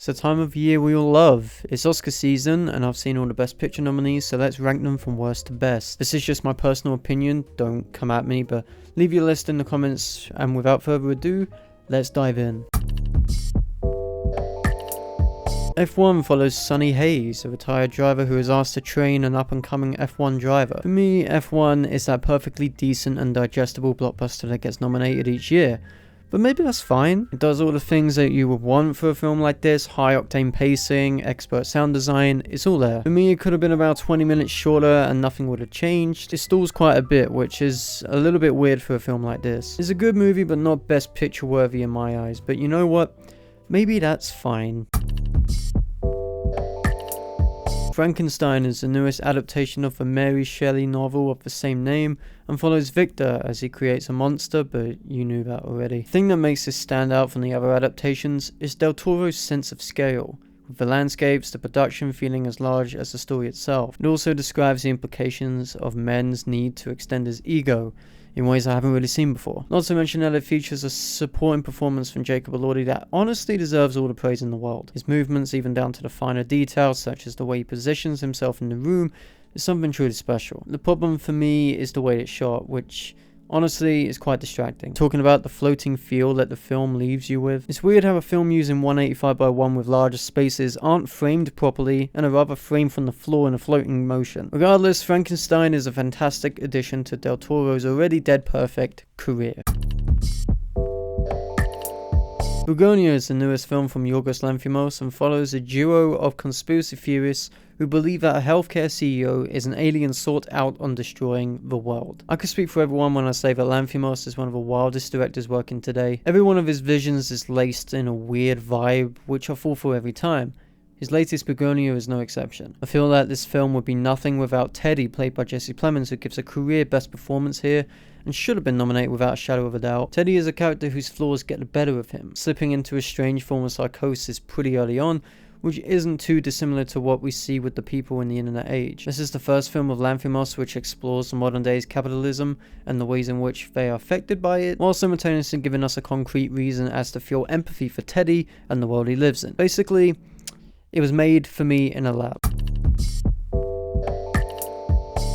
It's the time of year we all love. It's Oscar season, and I've seen all the Best Picture nominees, so let's rank them from worst to best. This is just my personal opinion, don't come at me, but leave your list in the comments, and without further ado, let's dive in. F1 follows Sonny Hayes, a retired driver who is asked to train an up-and-coming F1 driver. For me, F1 is that perfectly decent and digestible blockbuster that gets nominated each year. But maybe that's fine. It does all the things that you would want for a film like this: high-octane pacing, expert sound design, it's all there. For me, it could have been about 20 minutes shorter and nothing would have changed. It stalls quite a bit, which is a little bit weird for a film like this. It's a good movie, but not Best Picture worthy in my eyes. But you know what? Maybe that's fine. Frankenstein is the newest adaptation of the Mary Shelley novel of the same name and follows Victor as he creates a monster, but you knew that already. The thing that makes this stand out from the other adaptations is Del Toro's sense of scale, with the landscapes, the production feeling as large as the story itself. It also describes the implications of men's need to extend his ego in ways I haven't really seen before. Not to mention that it features a supporting performance from Jacob Elordi that honestly deserves all the praise in the world. His movements, even down to the finer details, such as the way he positions himself in the room, is something truly special. The problem for me is the way it's shot, which honestly is quite distracting. Talking about the floating feel that the film leaves you with. It's weird how a film using 185:1 with larger spaces aren't framed properly and are rather framed from the floor in a floating motion. Regardless, Frankenstein is a fantastic addition to Del Toro's already dead perfect career. Begonia is the newest film from Yorgos Lanthimos and follows a duo of conspiracy theorists who believe that a healthcare CEO is an alien sought out on destroying the world. I could speak for everyone when I say that Lanthimos is one of the wildest directors working today. Every one of his visions is laced in a weird vibe, which I fall for every time. His latest Begonia is no exception. I feel that this film would be nothing without Teddy, played by Jesse Plemons, who gives a career best performance here and should have been nominated without a shadow of a doubt. Teddy is a character whose flaws get the better of him, slipping into a strange form of psychosis pretty early on, which isn't too dissimilar to what we see with the people in the internet age. This is the first film of Lanthimos which explores the modern day's capitalism and the ways in which they are affected by it, while simultaneously giving us a concrete reason as to feel empathy for Teddy and the world he lives in. Basically, it was made for me in a lab.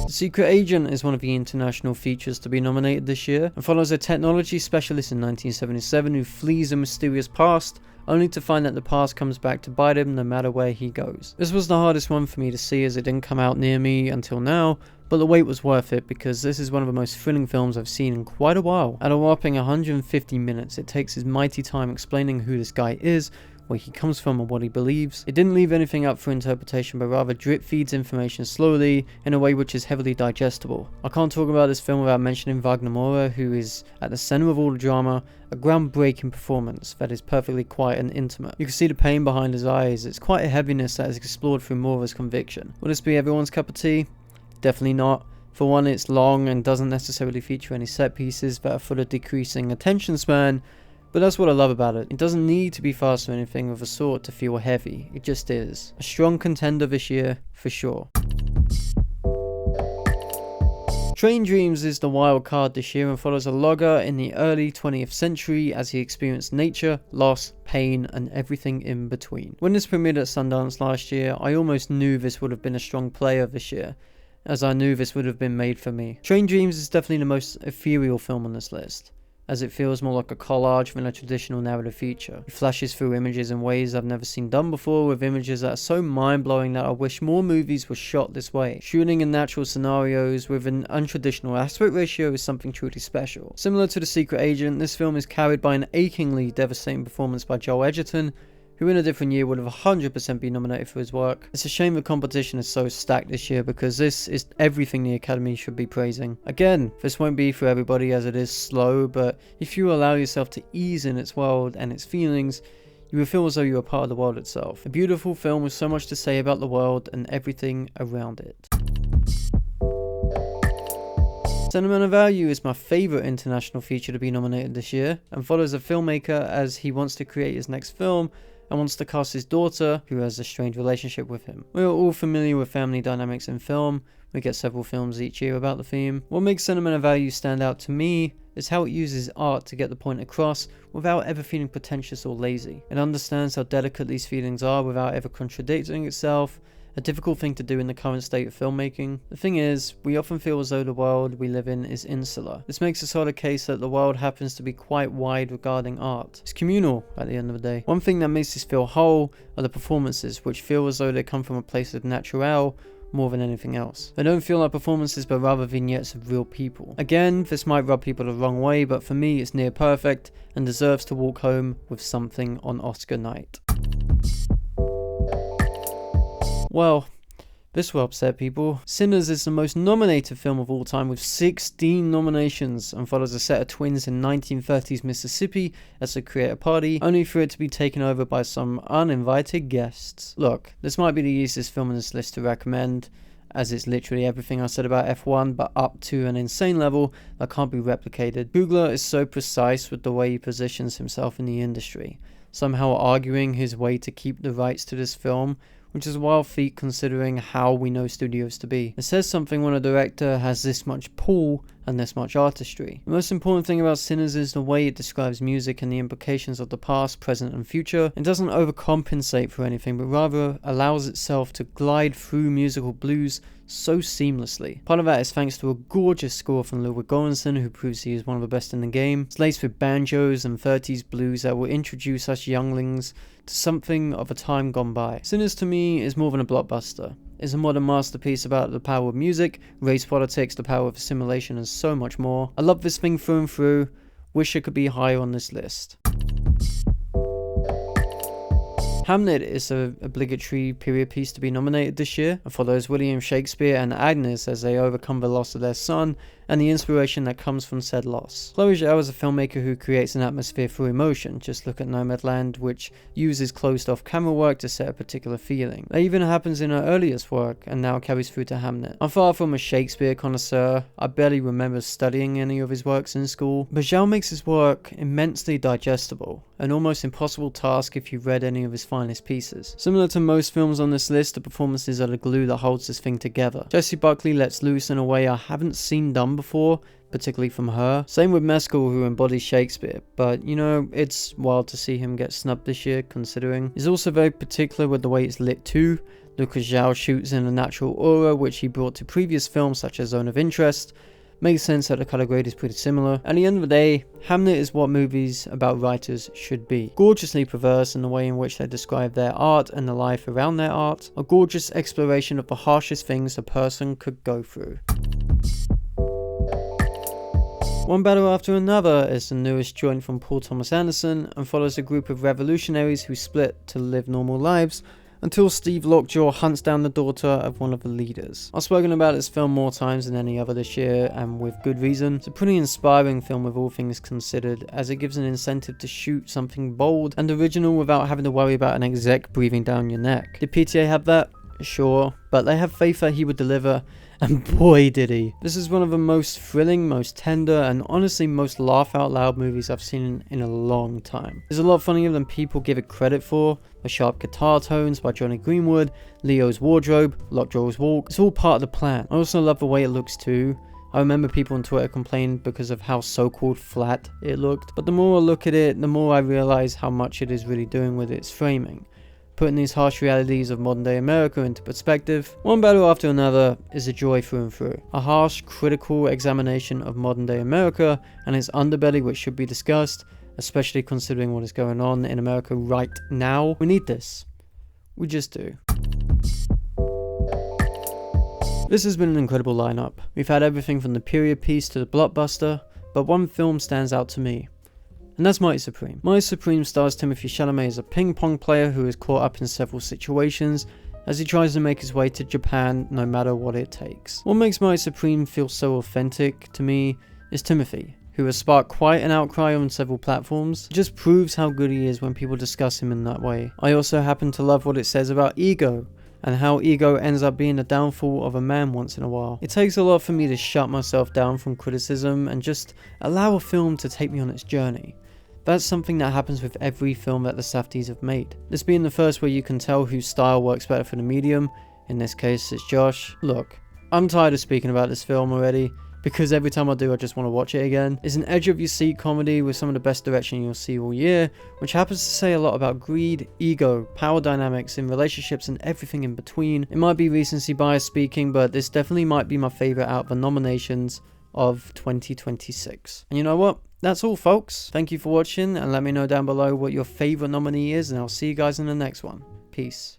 The Secret Agent is one of the international features to be nominated this year and follows a technology specialist in 1977 who flees a mysterious past only to find that the past comes back to bite him no matter where he goes. This was the hardest one for me to see as it didn't come out near me until now, but the wait was worth it because this is one of the most thrilling films I've seen in quite a while. At a whopping 150 minutes, it takes his mighty time explaining who this guy is, where he comes from and what he believes. It didn't leave anything up for interpretation, but rather drip feeds information slowly in a way which is heavily digestible. I can't talk about this film without mentioning Wagner Moura, who is at the center of all the drama, a groundbreaking performance that is perfectly quiet and intimate. You can see the pain behind his eyes. It's quite a heaviness that is explored through Moura's conviction. Will this be everyone's cup of tea? Definitely not. For one, it's long and doesn't necessarily feature any set pieces that are full of decreasing attention span, but that's what I love about it. It doesn't need to be fast or anything of a sort to feel heavy. It just is. A strong contender this year, for sure. Train Dreams is the wild card this year and follows a logger in the early 20th century as he experienced nature, loss, pain, and everything in between. When this premiered at Sundance last year, I almost knew this would have been a strong player this year, as I knew this would have been made for me. Train Dreams is definitely the most ethereal film on this list, as it feels more like a collage than a traditional narrative feature. It flashes through images in ways I've never seen done before, with images that are so mind-blowing that I wish more movies were shot this way. Shooting in natural scenarios with an untraditional aspect ratio is something truly special. Similar to The Secret Agent, this film is carried by an achingly devastating performance by Joel Edgerton, who in a different year would have 100% been nominated for his work. It's a shame the competition is so stacked this year because this is everything the Academy should be praising. Again, this won't be for everybody as it is slow, but if you allow yourself to ease in its world and its feelings, you will feel as though you are part of the world itself. A beautiful film with so much to say about the world and everything around it. Sentimental Value is my favourite international feature to be nominated this year and follows a filmmaker as he wants to create his next film and wants to cast his daughter, who has a strange relationship with him. We are all familiar with family dynamics in film, We get several films each year about the theme. What makes Sentimental Value stand out to me is how it uses art to get the point across without ever feeling pretentious or lazy. It understands how delicate these feelings are without ever contradicting itself, a difficult thing to do in the current state of filmmaking. The thing is, we often feel as though the world we live in is insular. This makes a sort of case that the world happens to be quite wide regarding art. It's communal at the end of the day. One thing that makes this feel whole are the performances, which feel as though they come from a place of naturel more than anything else. They don't feel like performances but rather vignettes of real people. Again, this might rub people the wrong way, but for me it's near perfect and deserves to walk home with something on Oscar night. Well, this will upset people. Sinners is the most nominated film of all time with 16 nominations and follows a set of twins in 1930s Mississippi as a creator party, only for it to be taken over by some uninvited guests. Look, this might be the easiest film on this list to recommend, as it's literally everything I said about F1 but up to an insane level that can't be replicated. Coogler is so precise with the way he positions himself in the industry, somehow arguing his way to keep the rights to this film, which is a wild feat considering how we know studios to be. It says something when a director has this much pull and this much artistry. The most important thing about Sinners is the way it describes music and the implications of the past, present and future. It doesn't overcompensate for anything, but rather allows itself to glide through musical blues so seamlessly. Part of that is thanks to a gorgeous score from Ludwig Göransson, who proves he is one of the best in the game. It's laced with banjos and 30s blues that will introduce us younglings to something of a time gone by. Sinners to me is more than a blockbuster. It's a modern masterpiece about the power of music, race politics, the power of assimilation and so much more. I love this thing through and through. Wish it could be higher on this list. Hamlet is an obligatory period piece to be nominated this year and follows William Shakespeare and Agnes as they overcome the loss of their son and the inspiration that comes from said loss. Chloe Zhao is a filmmaker who creates an atmosphere through emotion. Just look at Nomadland, which uses closed-off camera work to set a particular feeling. That even happens in her earliest work and now carries through to Hamlet. I'm far from a Shakespeare connoisseur. I barely remember studying any of his works in school, but Zhao makes his work immensely digestible, an almost impossible task if you've read any of his finest pieces. Similar to most films on this list, the performances are the glue that holds this thing together. Jessie Buckley lets loose in a way I haven't seen done before, particularly from her. Same with Mescal, who embodies Shakespeare, but you know, it's wild to see him get snubbed this year considering. He's also very particular with the way it's lit too. Lucas Zhao shoots in a natural aura which he brought to previous films such as Zone of Interest. Makes sense that the color grade is pretty similar. At the end of the day, Hamlet is what movies about writers should be. Gorgeously perverse in the way in which they describe their art and the life around their art. A gorgeous exploration of the harshest things a person could go through. One Battle After Another is the newest joint from Paul Thomas Anderson and follows a group of revolutionaries who split to live normal lives until Steve Lockjaw hunts down the daughter of one of the leaders. I've spoken about this film more times than any other this year, and with good reason. It's a pretty inspiring film with all things considered, as it gives an incentive to shoot something bold and original without having to worry about an exec breathing down your neck. Did PTA have that? Sure, but they have faith that he would deliver, and boy did he. This is one of the most thrilling, most tender, and honestly most laugh out loud movies I've seen in a long time. It's a lot funnier than people give it credit for. The sharp guitar tones by Johnny Greenwood, Leo's wardrobe, Lockjaw's walk, it's all part of the plan. I also love the way it looks too. I remember people on Twitter complained because of how so-called flat it looked, but the more I look at it, the more I realize how much it is really doing with its framing, putting these harsh realities of modern day America into perspective. One Battle After Another is a joy through and through. A harsh, critical examination of modern day America and its underbelly, which should be discussed, especially considering what is going on in America right now. We need this. We just do. This has been an incredible lineup. We've had everything from the period piece to the blockbuster, but one film stands out to me, and that's Mighty Supreme. Mighty Supreme stars Timothée Chalamet as a ping pong player who is caught up in several situations as he tries to make his way to Japan no matter what it takes. What makes Mighty Supreme feel so authentic to me is Timothée, who has sparked quite an outcry on several platforms. It just proves how good he is when people discuss him in that way. I also happen to love what it says about ego, and how ego ends up being the downfall of a man once in a while. It takes a lot for me to shut myself down from criticism and just allow a film to take me on its journey. That's something that happens with every film that the Safdies have made. This being the first where you can tell whose style works better for the medium, in this case it's Josh. Look, I'm tired of speaking about this film already, because every time I do I just want to watch it again. It's an edge of your seat comedy with some of the best direction you'll see all year, which happens to say a lot about greed, ego, power dynamics in relationships and everything in between. It might be recency bias speaking, but this definitely might be my favourite out of the nominations of 2026. And you know what? That's all, folks. Thank you for watching, and let me know down below what your favourite nominee is, and I'll see you guys in the next one. Peace.